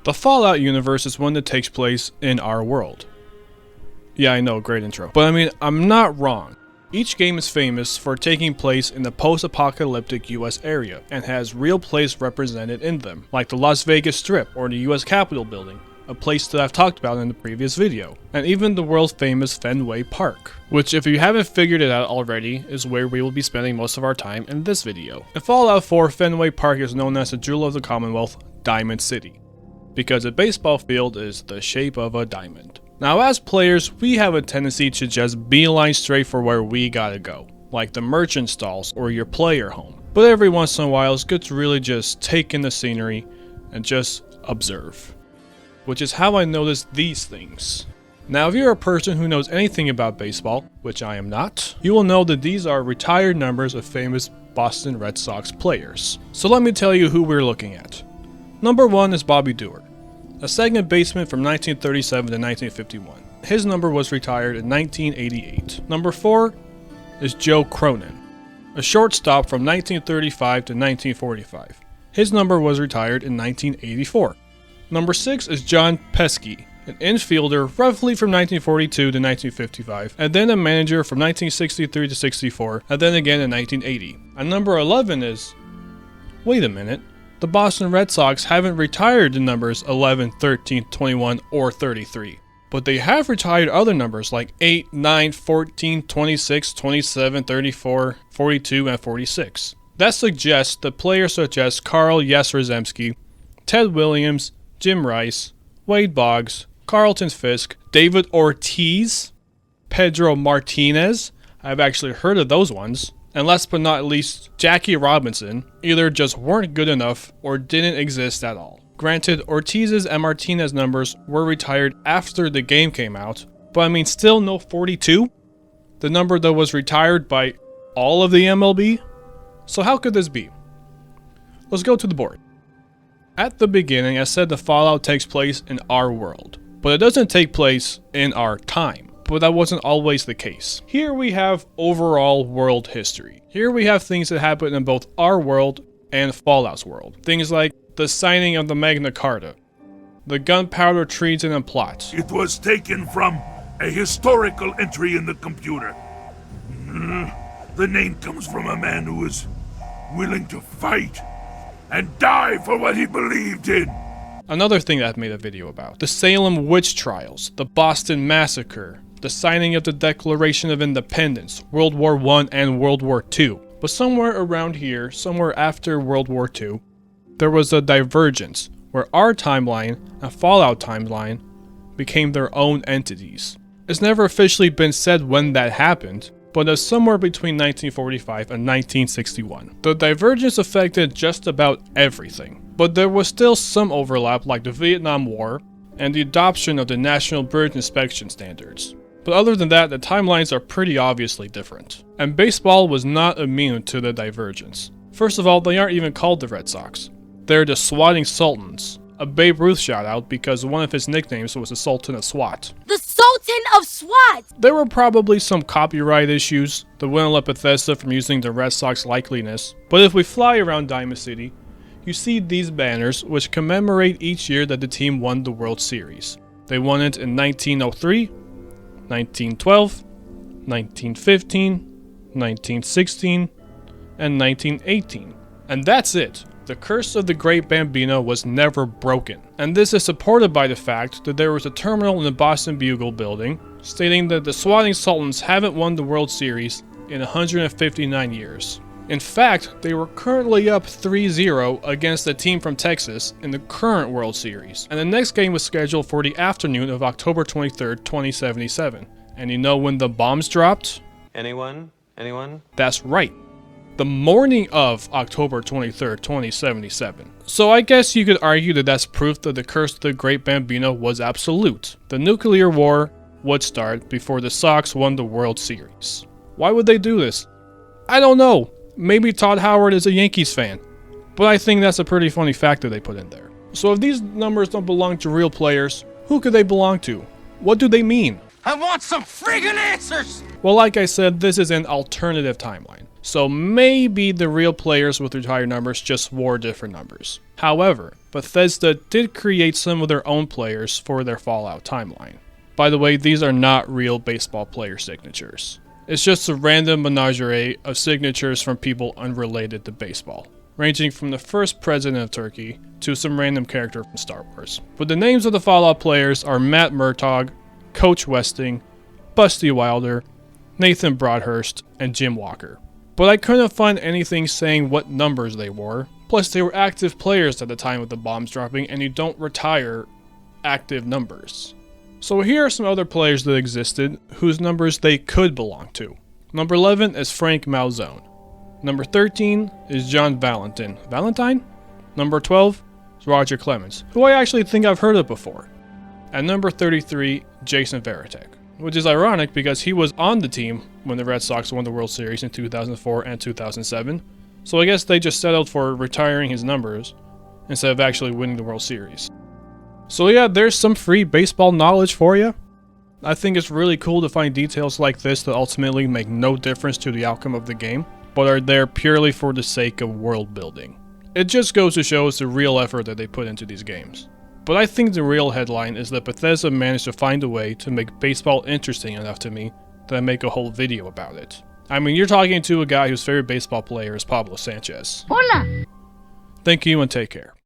The Fallout universe is one that takes place in our world. Yeah, I know, great intro. But I mean, I'm not wrong. Each game is famous for taking place in the post-apocalyptic US area and has real places represented in them, like the Las Vegas Strip or the US Capitol building, a place that I've talked about in the previous video, and even the world famous Fenway Park, which if you haven't figured it out already is where we will be spending most of our time in this video. In Fallout 4, Fenway Park is known as the Jewel of the Commonwealth, Diamond City, because a baseball field is the shape of a diamond. Now as players, we have a tendency to just beeline straight for where we gotta go, like the merchant stalls or your player home. But every once in a while it's good to really just take in the scenery and just observe. Which is how I noticed these things. Now if you're a person who knows anything about baseball, which I am not, you will know that these are retired numbers of famous Boston Red Sox players. So let me tell you who we're looking at. Number 1 is Bobby Dewar, a second baseman from 1937 to 1951. His number was retired in 1988. Number 4 is Joe Cronin, a shortstop from 1935 to 1945. His number was retired in 1984. Number 6 is John Pesky, an infielder roughly from 1942 to 1955, and then a manager from 1963 to 64, and then again in 1980. And number 11 is... wait a minute. The Boston Red Sox haven't retired the numbers 11, 13, 21, or 33. But they have retired other numbers like 8, 9, 14, 26, 27, 34, 42, and 46. That suggests that players such as Carl Yastrzemski, Ted Williams, Jim Rice, Wade Boggs, Carlton Fisk, David Ortiz, Pedro Martinez, I've actually heard of those ones, and last but not least, Jackie Robinson, either just weren't good enough or didn't exist at all. Granted, Ortiz's and Martinez numbers were retired after the game came out, but I mean still no 42? The number that was retired by all of the MLB? So how could this be? Let's go to the board. At the beginning, I said the Fallout takes place in our world, but it doesn't take place in our time. But that wasn't always the case. Here we have overall world history. Here we have things that happen in both our world and Fallout's world. Things like the signing of the Magna Carta, the gunpowder treason and plot. It was taken from a historical entry in the computer. The name comes from a man who was willing to fight and die for what he believed in. Another thing that I've made a video about. The Salem witch trials, the Boston Massacre, the signing of the Declaration of Independence, World War I and World War II. But somewhere around here, somewhere after World War II, there was a divergence where our timeline and Fallout timeline became their own entities. It's never officially been said when that happened, but it's somewhere between 1945 and 1961. The divergence affected just about everything, but there was still some overlap like the Vietnam War and the adoption of the National Bird Inspection Standards. But other than that, the timelines are pretty obviously different. And baseball was not immune to the divergence. First of all, they aren't even called the Red Sox. They're the Swatting Sultans. A Babe Ruth shout out because one of his nicknames was the Sultan of SWAT. The Sultan of SWAT! There were probably some copyright issues that wouldn't let Bethesda from using the Red Sox likeliness. But if we fly around Diamond City, you see these banners which commemorate each year that the team won the World Series. They won it in 1903, 1912, 1915, 1916, and 1918. And that's it. The curse of the Great Bambino was never broken. And this is supported by the fact that there was a terminal in the Boston Bugle building stating that the Swatting Sultans haven't won the World Series in 159 years. In fact, they were currently up 3-0 against a team from Texas in the current World Series. And the next game was scheduled for the afternoon of October 23rd, 2077. And you know when the bombs dropped? Anyone? That's right. The morning of October 23rd, 2077. So I guess you could argue that that's proof that the curse of the Great Bambino was absolute. The nuclear war would start before the Sox won the World Series. Why would they do this? I don't know. Maybe Todd Howard is a Yankees fan, but I think that's a pretty funny fact that they put in there. So if these numbers don't belong to real players, who could they belong to? What do they mean? I want some friggin' answers! Well, like I said, this is an alternative timeline. So maybe the real players with retired numbers just wore different numbers. However, Bethesda did create some of their own players for their Fallout timeline. By the way, these are not real baseball player signatures. It's just a random menagerie of signatures from people unrelated to baseball, ranging from the first president of Turkey to some random character from Star Wars. But the names of the Fallout players are Matt Murtaugh, Coach Westing, Busty Wilder, Nathan Broadhurst, and Jim Walker. But I couldn't find anything saying what numbers they were. Plus, they were active players at the time of the bombs dropping, and you don't retire active numbers. So here are some other players that existed, whose numbers they could belong to. Number 11 is Frank Malzone. Number 13 is John Valentine? Number 12 is Roger Clemens, who I actually think I've heard of before. And number 33, Jason Varitek. Which is ironic because he was on the team when the Red Sox won the World Series in 2004 and 2007. So I guess they just settled for retiring his numbers instead of actually winning the World Series. So yeah, there's some free baseball knowledge for you. I think it's really cool to find details like this that ultimately make no difference to the outcome of the game, but are there purely for the sake of world building. It just goes to show us the real effort that they put into these games. But I think the real headline is that Bethesda managed to find a way to make baseball interesting enough to me that I make a whole video about it. I mean, you're talking to a guy whose favorite baseball player is Pablo Sanchez. Hola. Thank you and take care.